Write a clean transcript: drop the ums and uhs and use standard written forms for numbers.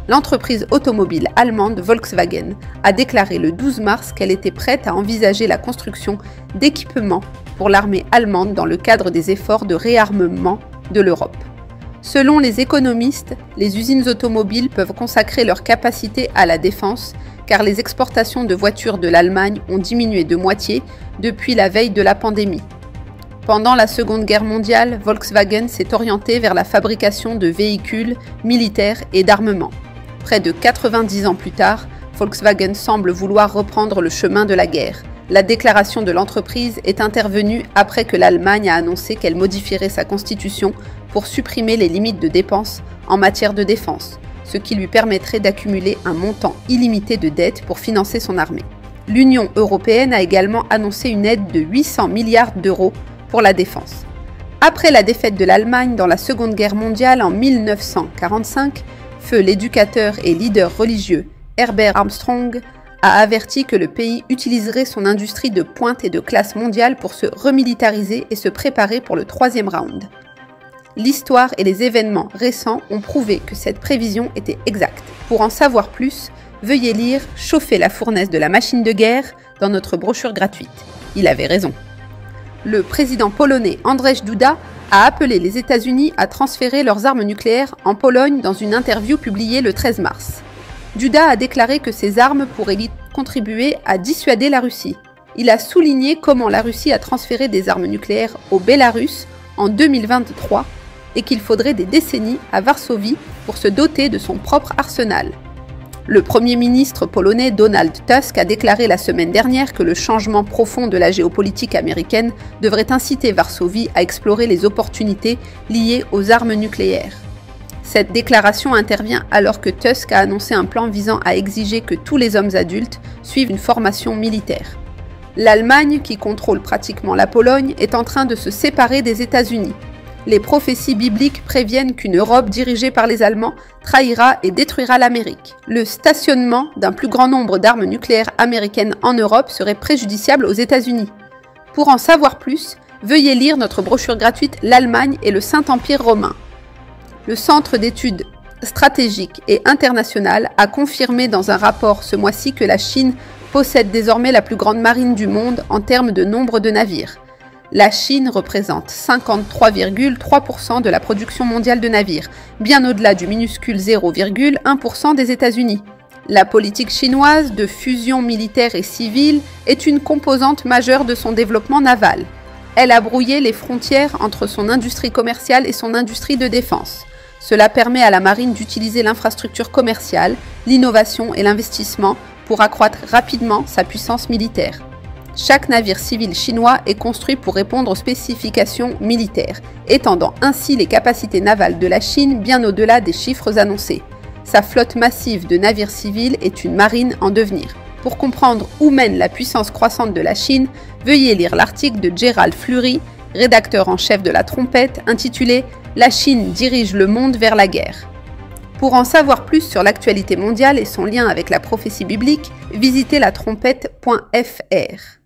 l'entreprise automobile allemande Volkswagen a déclaré le 12 mars qu'elle était prête à envisager la construction d'équipements pour l'armée allemande dans le cadre des efforts de réarmement de l'Europe. Selon les économistes, les usines automobiles peuvent consacrer leur capacité à la défense car les exportations de voitures de l'Allemagne ont diminué de moitié depuis la veille de la pandémie. Pendant la Seconde Guerre mondiale, Volkswagen s'est orienté vers la fabrication de véhicules militaires et d'armement. Près de 90 ans plus tard, Volkswagen semble vouloir reprendre le chemin de la guerre. La déclaration de l'entreprise est intervenue après que l'Allemagne a annoncé qu'elle modifierait sa constitution pour supprimer les limites de dépenses en matière de défense, ce qui lui permettrait d'accumuler un montant illimité de dettes pour financer son armée. L'Union européenne a également annoncé une aide de 800 milliards d'euros pour la défense. Après la défaite de l'Allemagne dans la Seconde Guerre mondiale en 1945, feu l'éducateur et leader religieux Herbert Armstrong a averti que le pays utiliserait son industrie de pointe et de classe mondiale pour se remilitariser et se préparer pour le troisième round. L'histoire et les événements récents ont prouvé que cette prévision était exacte. Pour en savoir plus, veuillez lire « Chauffer la fournaise de la machine de guerre » dans notre brochure gratuite. Il avait raison. Le président polonais Andrzej Duda a appelé les États-Unis à transférer leurs armes nucléaires en Pologne dans une interview publiée le 13 mars. Duda a déclaré que ces armes pourraient contribuer à dissuader la Russie. Il a souligné comment la Russie a transféré des armes nucléaires au Bélarus en 2023 et qu'il faudrait des décennies à Varsovie pour se doter de son propre arsenal. Le Premier ministre polonais Donald Tusk a déclaré la semaine dernière que le changement profond de la géopolitique américaine devrait inciter Varsovie à explorer les opportunités liées aux armes nucléaires. Cette déclaration intervient alors que Tusk a annoncé un plan visant à exiger que tous les hommes adultes suivent une formation militaire. L'Allemagne, qui contrôle pratiquement la Pologne, est en train de se séparer des États-Unis. Les prophéties bibliques préviennent qu'une Europe dirigée par les Allemands trahira et détruira l'Amérique. Le stationnement d'un plus grand nombre d'armes nucléaires américaines en Europe serait préjudiciable aux États-Unis. Pour en savoir plus, veuillez lire notre brochure gratuite « L'Allemagne et le Saint-Empire romain ». Le Centre d'études stratégiques et internationales a confirmé dans un rapport ce mois-ci que la Chine possède désormais la plus grande marine du monde en termes de nombre de navires. La Chine représente 53,3% de la production mondiale de navires, bien au-delà du minuscule 0,1% des États-Unis. La politique chinoise de fusion militaire et civile est une composante majeure de son développement naval. Elle a brouillé les frontières entre son industrie commerciale et son industrie de défense. Cela permet à la marine d'utiliser l'infrastructure commerciale, l'innovation et l'investissement pour accroître rapidement sa puissance militaire. Chaque navire civil chinois est construit pour répondre aux spécifications militaires, étendant ainsi les capacités navales de la Chine bien au-delà des chiffres annoncés. Sa flotte massive de navires civils est une marine en devenir. Pour comprendre où mène la puissance croissante de la Chine, veuillez lire l'article de Gerald Fleury, rédacteur en chef de La Trompette, intitulé « La Chine dirige le monde vers la guerre ». Pour en savoir plus sur l'actualité mondiale et son lien avec la prophétie biblique, visitez latrompette.fr.